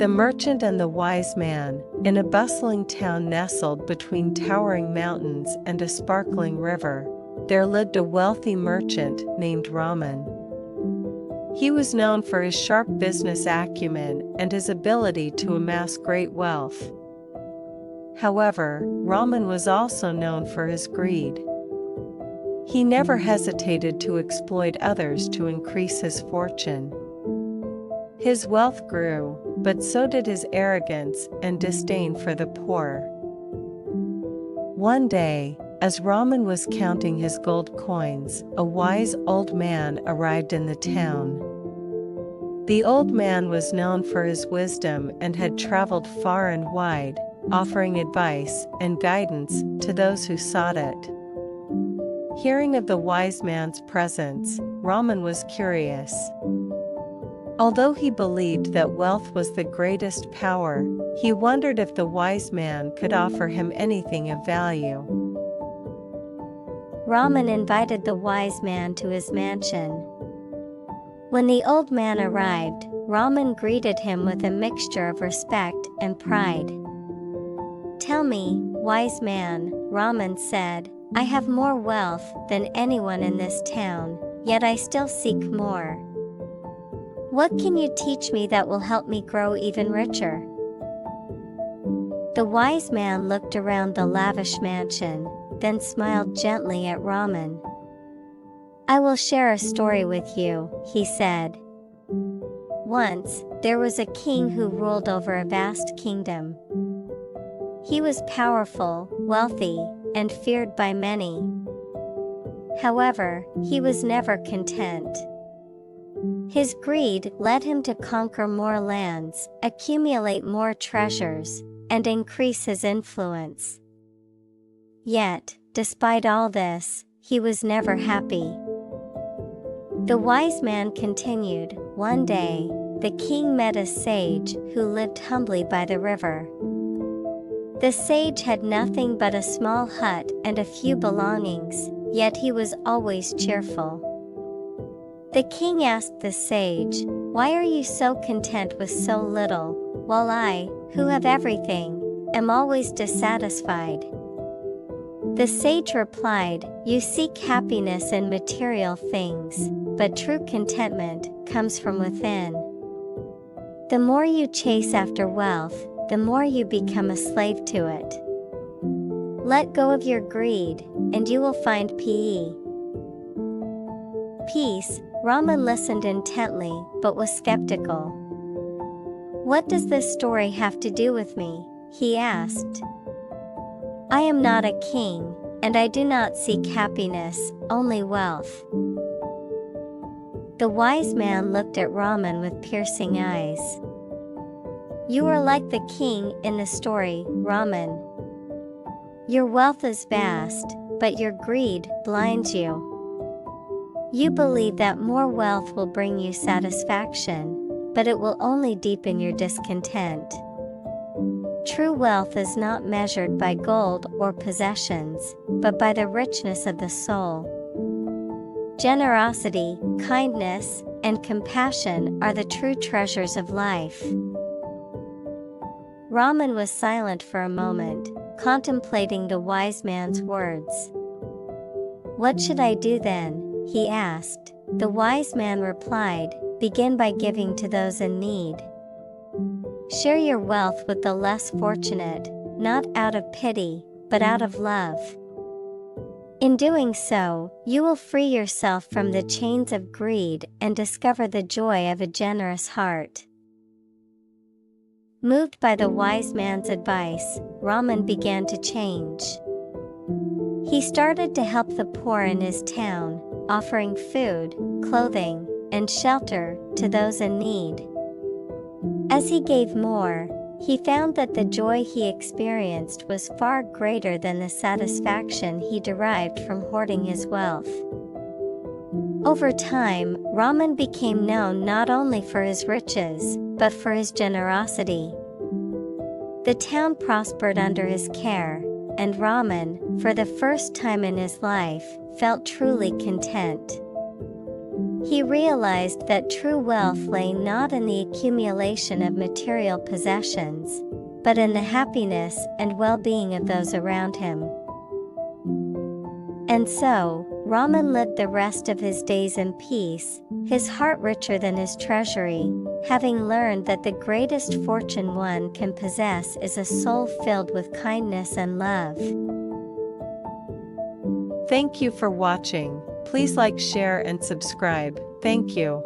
The Merchant and the Wise Man. In a bustling town nestled between towering mountains and a sparkling river, there lived a wealthy merchant named Raman. He was known for his sharp business acumen and his ability to amass great wealth. However, Raman was also known for his greed. He never hesitated to exploit others to increase his fortune. His wealth grew, but so did his arrogance and disdain for the poor. One day, as Raman was counting his gold coins, a wise old man arrived in the town. The old man was known for his wisdom and had traveled far and wide, offering advice and guidance to those who sought it. Hearing of the wise man's presence, Raman was curious. Although he believed that wealth was the greatest power, he wondered if the wise man could offer him anything of value. Raman invited the wise man to his mansion. When the old man arrived, Raman greeted him with a mixture of respect and pride. "Tell me, wise man," Raman said, "I have more wealth than anyone in this town, yet I still seek more. What can you teach me that will help me grow even richer?" The wise man looked around the lavish mansion, then smiled gently at Raman. "I will share a story with you," he said. "Once, there was a king who ruled over a vast kingdom. He was powerful, wealthy, and feared by many. However, he was never content. His greed led him to conquer more lands, accumulate more treasures, and increase his influence. Yet, despite all this, he was never happy." The wise man continued, "One day, the king met a sage who lived humbly by the river. The sage had nothing but a small hut and a few belongings, yet he was always cheerful. The king asked the sage, 'Why are you so content with so little, while I, who have everything, am always dissatisfied?' The sage replied, 'You seek happiness in material things, but true contentment comes from within. The more you chase after wealth, the more you become a slave to it. Let go of your greed, and you will find peace.'" Raman listened intently, but was skeptical. "What does this story have to do with me?" he asked. "I am not a king, and I do not seek happiness, only wealth." The wise man looked at Raman with piercing eyes. "You are like the king in the story, Raman. Your wealth is vast, but your greed blinds you. You believe that more wealth will bring you satisfaction, but it will only deepen your discontent. True wealth is not measured by gold or possessions, but by the richness of the soul. Generosity, kindness, and compassion are the true treasures of life." Raman was silent for a moment, contemplating the wise man's words. "What should I do then?" he asked. The wise man replied, "Begin by giving to those in need. Share your wealth with the less fortunate, not out of pity, but out of love. In doing so, you will free yourself from the chains of greed and discover the joy of a generous heart." Moved by the wise man's advice, Raman began to change. He started to help the poor in his town, offering food, clothing, and shelter to those in need. As he gave more, he found that the joy he experienced was far greater than the satisfaction he derived from hoarding his wealth. Over time, Raman became known not only for his riches, but for his generosity. The town prospered under his care, and Raman, for the first time in his life, felt truly content. He realized that true wealth lay not in the accumulation of material possessions, but in the happiness and well-being of those around him. And so, Raman lived the rest of his days in peace, his heart richer than his treasury, having learned that the greatest fortune one can possess is a soul filled with kindness and love. Thank you for watching. Please like, share, and subscribe. Thank you.